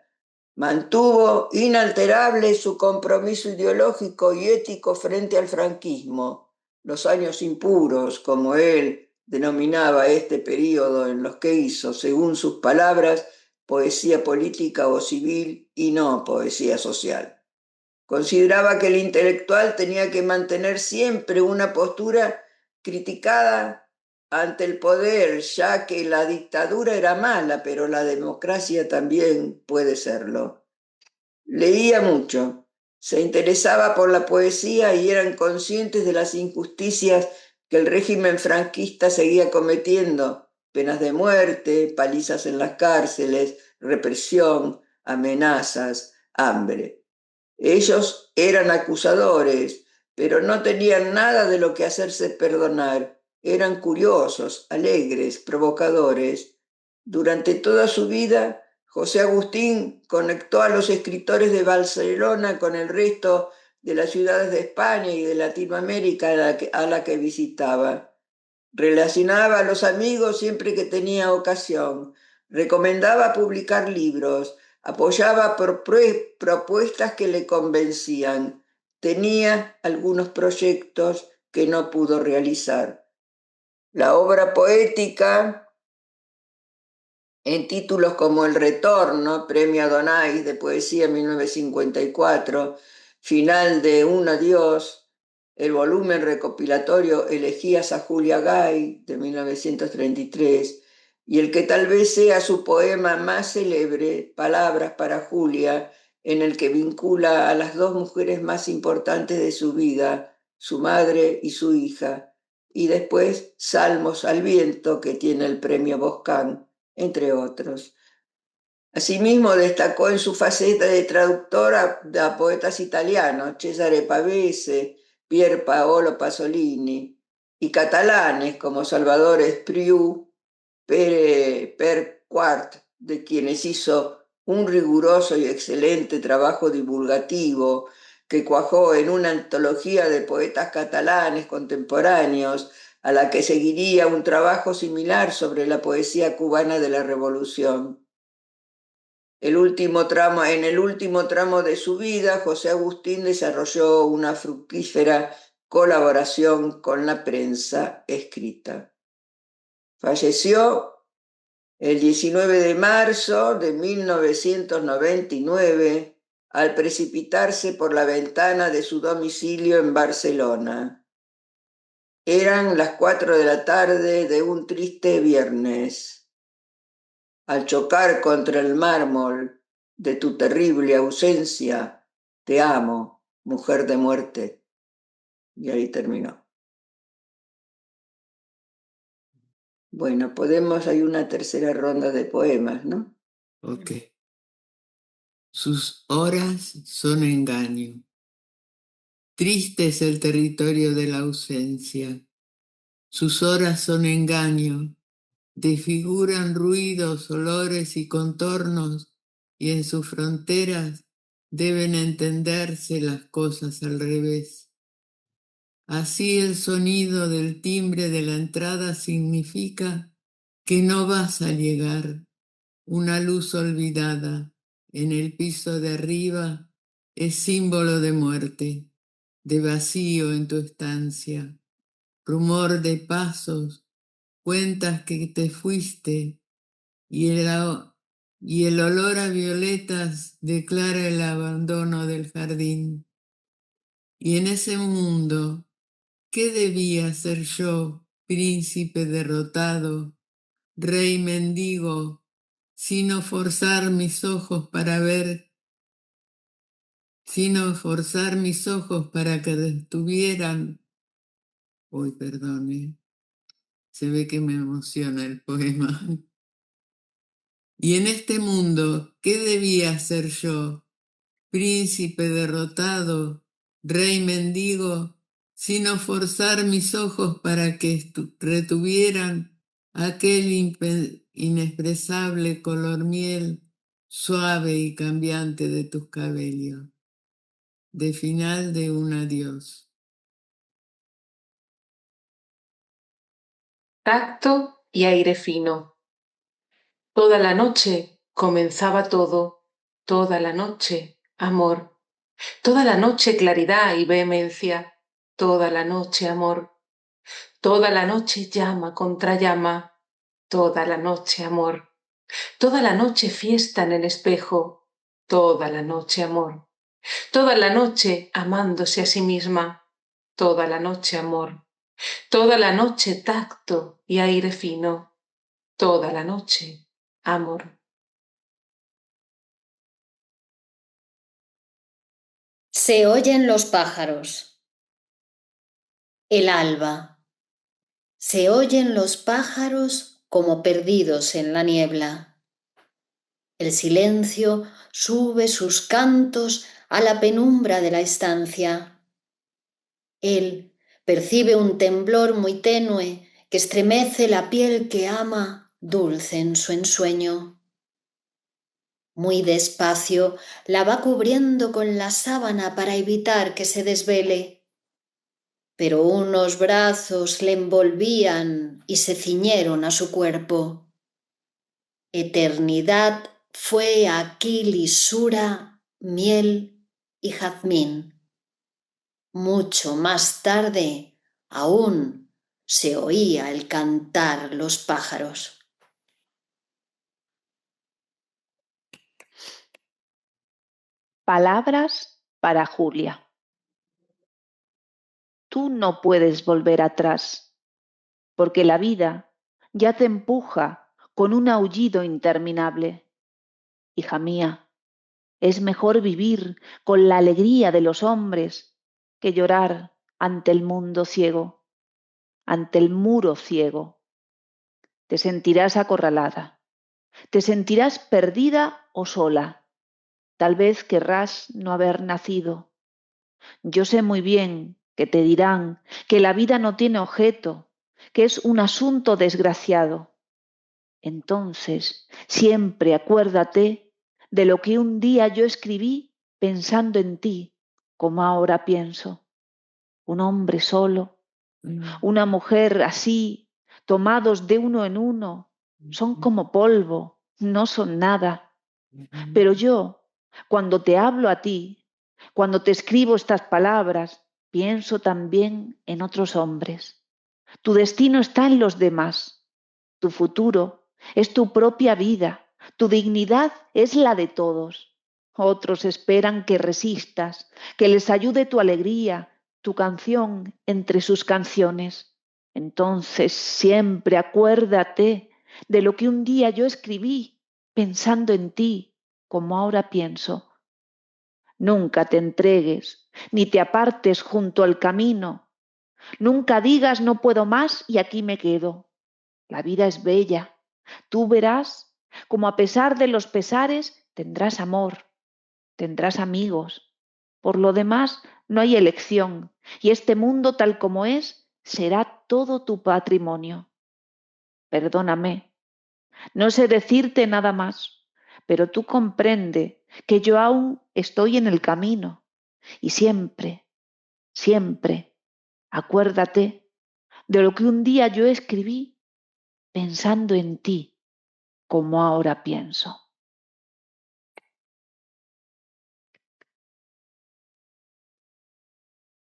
Speaker 4: Mantuvo inalterable su compromiso ideológico y ético frente al franquismo, los años impuros, como él denominaba este período en los que hizo, según sus palabras, poesía política o civil y no poesía social. Consideraba que el intelectual tenía que mantener siempre una postura criticada ante el poder, ya que la dictadura era mala, pero la democracia también puede serlo. Leía mucho, se interesaba por la poesía y eran conscientes de las injusticias que el régimen franquista seguía cometiendo: penas de muerte, palizas en las cárceles, represión, amenazas, hambre. Ellos eran acusadores, pero no tenían nada de lo que hacerse perdonar. Eran curiosos, alegres, provocadores. Durante toda su vida, José Agustín conectó a los escritores de Barcelona con el resto de las ciudades de España y de Latinoamérica a la que visitaba. Relacionaba a los amigos siempre que tenía ocasión. Recomendaba publicar libros. Apoyaba propuestas que le convencían. Tenía algunos proyectos que no pudo realizar. La obra poética, en títulos como El Retorno, Premio Adonais de Poesía 1954, Final de Un Adiós, el volumen recopilatorio Elegías a Julia Gay de 1933, y el que tal vez sea su poema más célebre, Palabras para Julia, en el que vincula a las dos mujeres más importantes de su vida, su madre y su hija, y después Salmos al Viento, que tiene el premio Boscán, entre otros. Asimismo, destacó en su faceta de traductor a poetas italianos, Cesare Pavese, Pier Paolo Pasolini. y catalanes como Salvador Espriu, Per Quart, de quienes hizo un riguroso y excelente trabajo divulgativo que cuajó en una antología de poetas catalanes contemporáneos, a la que seguiría un trabajo similar sobre la poesía cubana de la Revolución. En el último tramo de su vida, José Agustín desarrolló una fructífera colaboración con la prensa escrita. Falleció el 19 de marzo de 1999 al precipitarse por la ventana de su domicilio en Barcelona. Eran las 4 de la tarde de un triste viernes. Al chocar contra el mármol de tu terrible ausencia, te amo, mujer de muerte. Y ahí terminó. Bueno, hay una tercera ronda de poemas, ¿no?
Speaker 6: Ok. Sus horas son engaño. Triste es el territorio de la ausencia. Sus horas son engaño. Desfiguran ruidos, olores y contornos, y en sus fronteras deben entenderse las cosas al revés. Así el sonido del timbre de la entrada significa que no vas a llegar. Una luz olvidada en el piso de arriba es símbolo de muerte, de vacío en tu estancia, rumor de pasos, cuentas que te fuiste y el olor a violetas declara el abandono del jardín. Y en ese mundo, ¿qué debía ser yo, príncipe derrotado, rey mendigo, sino forzar mis ojos para ver, sino forzar mis ojos para que estuvieran? Uy, perdone, se ve que me emociona el poema. Y en este mundo, ¿qué debía ser yo, príncipe derrotado, rey mendigo, sino forzar mis ojos para que retuvieran aquel inexpresable color miel suave y cambiante de tus cabellos, de final de un adiós?
Speaker 7: Tacto y aire fino. Toda la noche comenzaba todo, toda la noche amor, toda la noche claridad y vehemencia, toda la noche amor, toda la noche llama contra llama, toda la noche amor, toda la noche fiesta en el espejo, toda la noche amor, toda la noche amándose a sí misma, toda la noche amor, toda la noche tacto y aire fino, toda la noche amor.
Speaker 8: Se oyen los pájaros. El alba. Se oyen los pájaros como perdidos en la niebla. El silencio sube sus cantos a la penumbra de la estancia. Él percibe un temblor muy tenue que estremece la piel que ama, dulce en su ensueño. Muy despacio la va cubriendo con la sábana para evitar que se desvele. Pero unos brazos le envolvían y se ciñeron a su cuerpo. Eternidad fue aquí lisura, miel y jazmín. Mucho más tarde aún se oía el cantar los pájaros.
Speaker 3: Palabras para Julia. Tú no puedes volver atrás, porque la vida ya te empuja con un aullido interminable. Hija mía, es mejor vivir con la alegría de los hombres que llorar ante el mundo ciego, ante el muro ciego. Te sentirás acorralada, te sentirás perdida o sola. Tal vez querrás no haber nacido. Yo sé muy bien que te dirán que la vida no tiene objeto, que es un asunto desgraciado. Entonces, siempre acuérdate de lo que un día yo escribí pensando en ti, como ahora pienso. Un hombre solo, una mujer así, tomados de uno en uno, son como polvo, no son nada. Pero yo, cuando te hablo a ti, cuando te escribo estas palabras, pienso también en otros hombres. Tu destino está en los demás. Tu futuro es tu propia vida. Tu dignidad es la de todos. Otros esperan que resistas, que les ayude tu alegría, tu canción entre sus canciones. Entonces siempre acuérdate de lo que un día yo escribí pensando en ti, como ahora pienso. Nunca te entregues, ni te apartes junto al camino. Nunca digas no puedo más y aquí me quedo. La vida es bella. Tú verás como a pesar de los pesares tendrás amor, tendrás amigos. Por lo demás, no hay elección y este mundo tal como es será todo tu patrimonio. Perdóname, no sé decirte nada más, pero tú comprende que yo aún estoy en el camino y siempre, siempre, acuérdate de lo que un día yo escribí pensando en ti, como ahora pienso.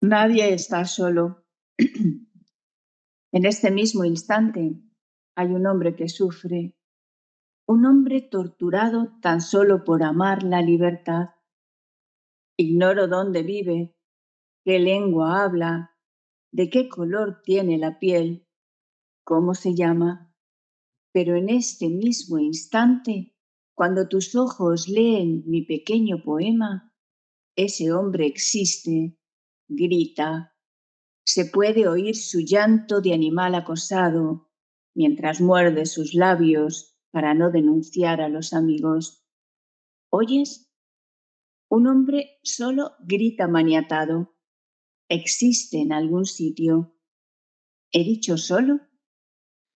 Speaker 9: Nadie está solo. En este mismo instante hay un hombre que sufre, un hombre torturado tan solo por amar la libertad. Ignoro dónde vive, qué lengua habla, de qué color tiene la piel, cómo se llama, pero en este mismo instante, cuando tus ojos leen mi pequeño poema, ese hombre existe, grita, se puede oír su llanto de animal acosado, mientras muerde sus labios para no denunciar a los amigos. ¿Oyes? Un hombre solo grita maniatado. Existe en algún sitio. ¿He dicho solo?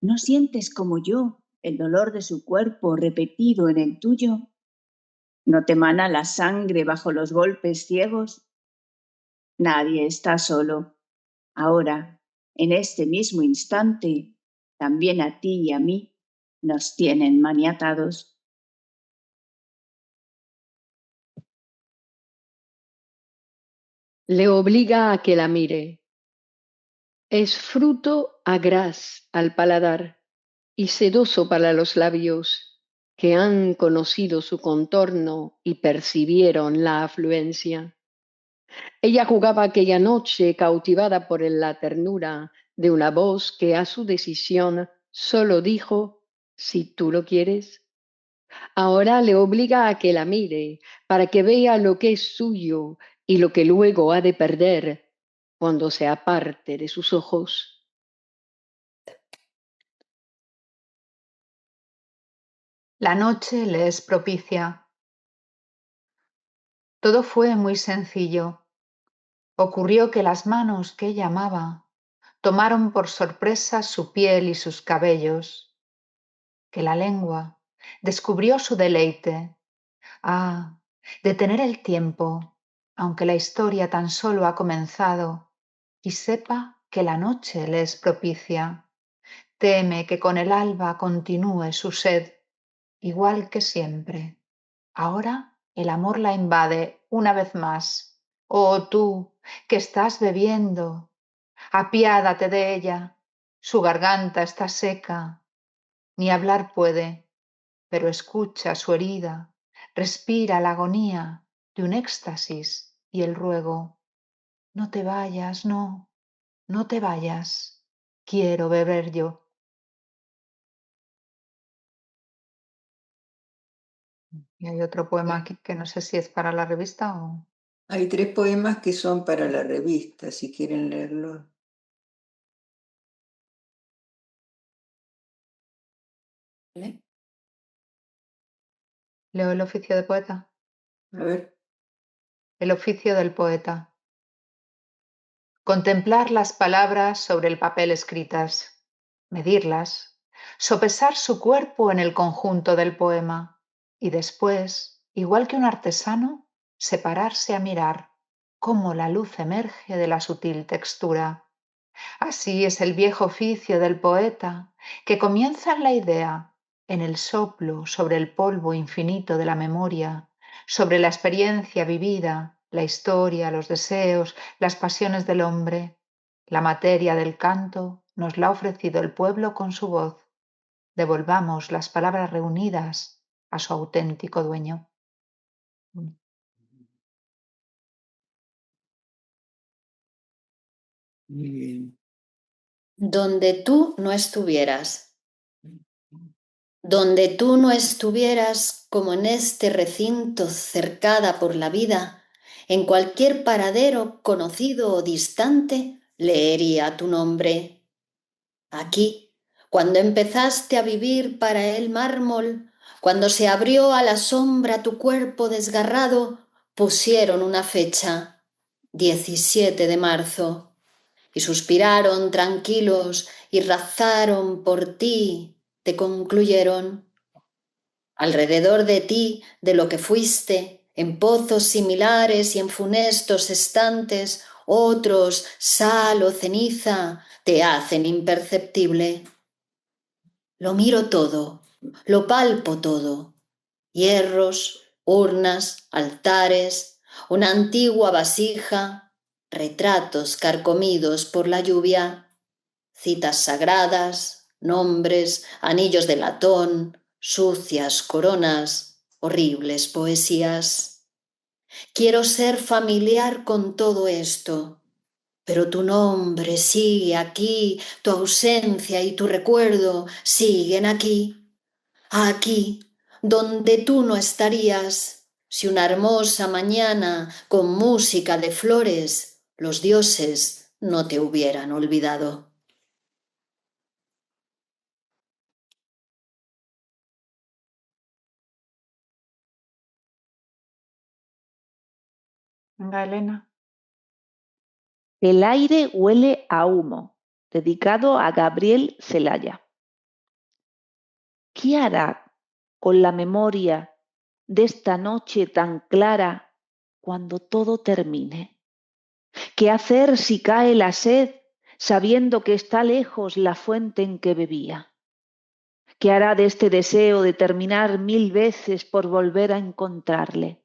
Speaker 9: ¿No sientes como yo el dolor de su cuerpo repetido en el tuyo? ¿No te mana la sangre bajo los golpes ciegos? Nadie está solo. Ahora, en este mismo instante, también a ti y a mí nos tienen maniatados.
Speaker 5: Le obliga a que la mire. Es fruto agraz al paladar y sedoso para los labios que han conocido su contorno y percibieron la afluencia. Ella jugaba aquella noche cautivada por la ternura de una voz que a su decisión solo dijo, si tú lo quieres. Ahora le obliga a que la mire para que vea lo que es suyo y lo que luego ha de perder cuando se aparte de sus ojos.
Speaker 10: La noche le es propicia. Todo fue muy sencillo. Ocurrió que las manos que ella amaba tomaron por sorpresa su piel y sus cabellos, que la lengua descubrió su deleite. Ah, detener el tiempo, aunque la historia tan solo ha comenzado, y sepa que la noche le es propicia. Teme que con el alba continúe su sed, igual que siempre. Ahora el amor la invade una vez más. Oh tú, que estás bebiendo, apiádate de ella. Su garganta está seca, ni hablar puede, pero escucha su herida, respira la agonía de un éxtasis y el ruego. No te vayas, no, no te vayas, quiero beber yo. Y hay otro poema aquí que no sé si es para la revista o...
Speaker 4: Hay 3 poemas que son para la revista, si quieren leerlos. ¿Vale?
Speaker 10: Leo el oficio de poeta.
Speaker 4: A ver.
Speaker 10: El oficio del poeta. Contemplar las palabras sobre el papel escritas, medirlas, sopesar su cuerpo en el conjunto del poema y después, igual que un artesano, separarse a mirar cómo la luz emerge de la sutil textura. Así es el viejo oficio del poeta, que comienza en la idea, en el soplo sobre el polvo infinito de la memoria, sobre la experiencia vivida, la historia, los deseos, las pasiones del hombre. La materia del canto nos la ha ofrecido el pueblo con su voz. Devolvamos las palabras reunidas a su auténtico dueño.
Speaker 6: Muy bien.
Speaker 8: Donde tú no estuvieras. Donde tú no estuvieras, como en este recinto cercada por la vida, en cualquier paradero conocido o distante, leería tu nombre. Aquí, cuando empezaste a vivir para el mármol, cuando se abrió a la sombra tu cuerpo desgarrado, pusieron una fecha, 17 de marzo. Y suspiraron tranquilos y razaron por ti, te concluyeron. Alrededor de ti, de lo que fuiste, en pozos similares y en funestos estantes, otros, sal o ceniza, te hacen imperceptible. Lo miro todo, lo palpo todo. Hierros, urnas, altares, una antigua vasija, retratos carcomidos por la lluvia, citas sagradas, nombres, anillos de latón, sucias coronas, horribles poesías. Quiero ser familiar con todo esto, pero tu nombre sigue aquí, tu ausencia y tu recuerdo siguen aquí, aquí, donde tú no estarías, si una hermosa mañana con música de flores los dioses no te hubieran olvidado.
Speaker 10: Venga, Elena.
Speaker 3: El aire huele a humo, dedicado a Gabriel Celaya. ¿Qué hará con la memoria de esta noche tan clara cuando todo termine? ¿Qué hacer si cae la sed sabiendo que está lejos la fuente en que bebía? ¿Qué hará de este deseo de terminar 1000 veces por volver a encontrarle?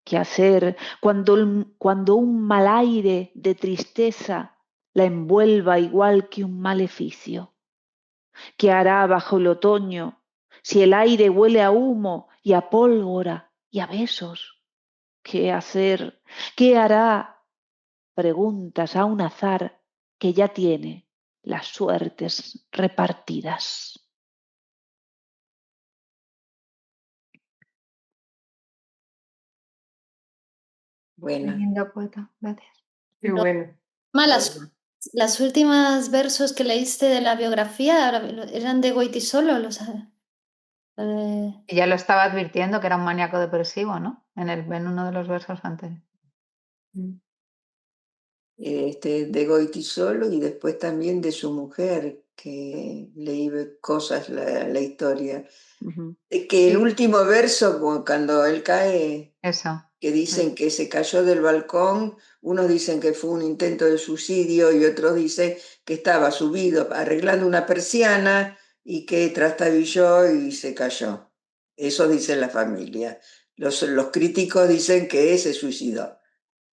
Speaker 3: ¿Qué hacer cuando un mal aire de tristeza la envuelva igual que un maleficio? ¿Qué hará bajo el otoño si el aire huele a humo y a pólvora y a besos? ¿Qué hacer? ¿Qué hará? Preguntas a un azar que ya tiene las suertes repartidas.
Speaker 4: Bueno,
Speaker 10: Lindo poeta, gracias.
Speaker 7: Qué bueno.
Speaker 8: Las últimas versos que leíste de la biografía eran de Goytisolo,
Speaker 10: Y ya lo estaba advirtiendo que era un maníaco depresivo, ¿no? En uno de los versos anteriores.
Speaker 4: de Goytisolo y después también de su mujer, que leí cosas la historia.
Speaker 3: Ujú.
Speaker 4: Que el último verso, cuando él cae,
Speaker 10: Eso.
Speaker 4: que dicen que se cayó del balcón, unos dicen que fue un intento de suicidio y otros dicen que estaba subido arreglando una persiana y que trastabilló y se cayó. Eso dice la familia. Los críticos dicen que se suicidó.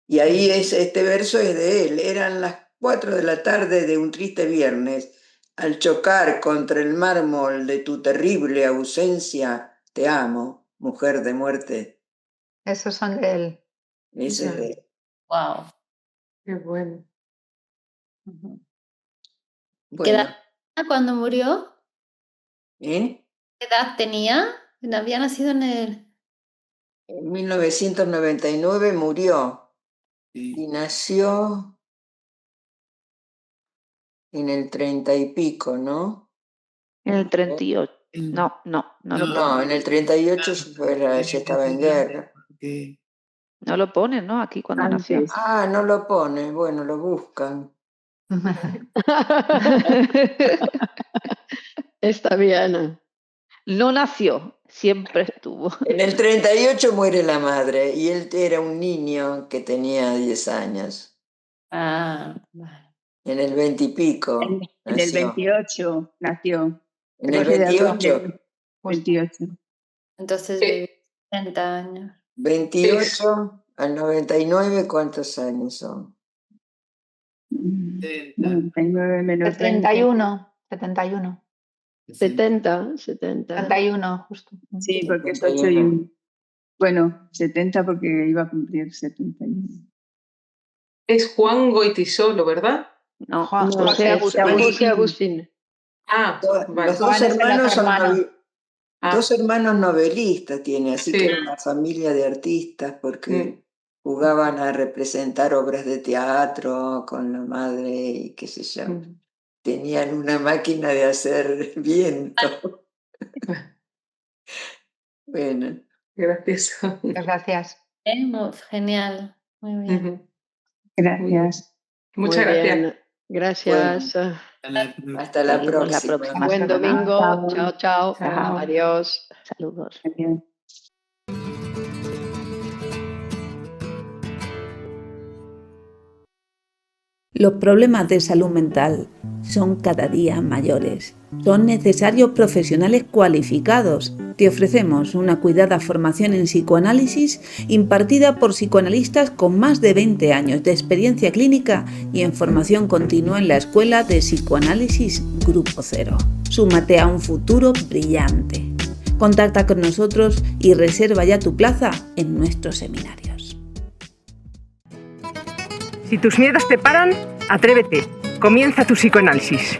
Speaker 4: Y ahí este verso es de él. Eran las 4 de la tarde de un triste viernes. Al chocar contra el mármol de tu terrible ausencia, te amo, mujer de muerte.
Speaker 10: Esos son de él.
Speaker 4: Ese es de él.
Speaker 8: Wow.
Speaker 7: Qué bueno.
Speaker 8: ¿Qué edad
Speaker 4: Bueno,
Speaker 8: tenía cuando murió?
Speaker 4: ¿eh?
Speaker 8: ¿Qué edad tenía? Había nacido en el...
Speaker 4: En 1999 murió
Speaker 6: Sí.
Speaker 4: y nació en el 30 y pico, ¿no?
Speaker 3: En el 38.
Speaker 6: En-
Speaker 3: No lo
Speaker 4: No,
Speaker 3: pone.
Speaker 4: en el 38 ya estaba en guerra.
Speaker 6: Porque
Speaker 3: No lo ponen, ¿no? Aquí cuando nació.
Speaker 9: Antes.
Speaker 4: Ah, no lo pone. Bueno, lo buscan.
Speaker 5: Está bien.
Speaker 3: No nació, siempre estuvo.
Speaker 4: En el 38 muere la madre y él era un niño que tenía 10 años.
Speaker 8: Ah, vale.
Speaker 4: En el 20 y pico
Speaker 9: En el
Speaker 4: nació.
Speaker 9: 28 nació.
Speaker 4: En el
Speaker 9: 13 de abril
Speaker 4: 28.
Speaker 9: del 28.
Speaker 8: Entonces viví 30 años.
Speaker 4: 28 al 99, ¿cuántos años son?
Speaker 9: 99 menos
Speaker 10: 71, 71.
Speaker 5: 70.
Speaker 10: 71, justo.
Speaker 9: Sí, porque es 8 y
Speaker 4: 71.
Speaker 9: 1. Bueno, 70 porque iba a cumplir 71.
Speaker 7: Es Juan Goytisolo, ¿verdad?
Speaker 3: No,
Speaker 10: Juan-
Speaker 5: No,
Speaker 3: José
Speaker 5: es
Speaker 3: Agustín.
Speaker 5: José Agustín.
Speaker 7: Ah, vale.
Speaker 4: Los dos
Speaker 10: Juan es el
Speaker 4: hermanos
Speaker 10: otro
Speaker 4: son
Speaker 10: hermano.
Speaker 7: Ah.
Speaker 4: dos hermanos novelistas tiene, así
Speaker 7: Sí.
Speaker 4: que era una familia de artistas porque
Speaker 7: Mm.
Speaker 4: jugaban a representar obras de teatro con la madre y qué sé yo.
Speaker 7: Mm.
Speaker 4: Tenían una máquina de hacer viento. Bueno,
Speaker 7: Gracias.
Speaker 10: Muchas gracias.
Speaker 8: Genial. Muy bien.
Speaker 7: Ujú.
Speaker 9: Gracias.
Speaker 7: Muchas
Speaker 5: Muy
Speaker 7: gracias.
Speaker 5: bien. Gracias.
Speaker 4: hasta la
Speaker 3: Seguimos la
Speaker 4: próxima.
Speaker 3: próxima
Speaker 5: Buen
Speaker 3: semana.
Speaker 5: domingo.
Speaker 9: Chao.
Speaker 5: Chao.
Speaker 7: Chao.
Speaker 5: Adiós.
Speaker 3: Saludos.
Speaker 9: Adiós.
Speaker 1: Los problemas de salud mental son cada día mayores. Son necesarios profesionales cualificados. Te ofrecemos una cuidada formación en psicoanálisis impartida por psicoanalistas con más de 20 años de experiencia clínica y en formación continua en la Escuela de Psicoanálisis Grupo Cero. Súmate a un futuro brillante. Contacta con nosotros y reserva ya tu plaza en nuestros seminarios.
Speaker 11: Si tus miedos te paran, atrévete. Comienza tu psicoanálisis.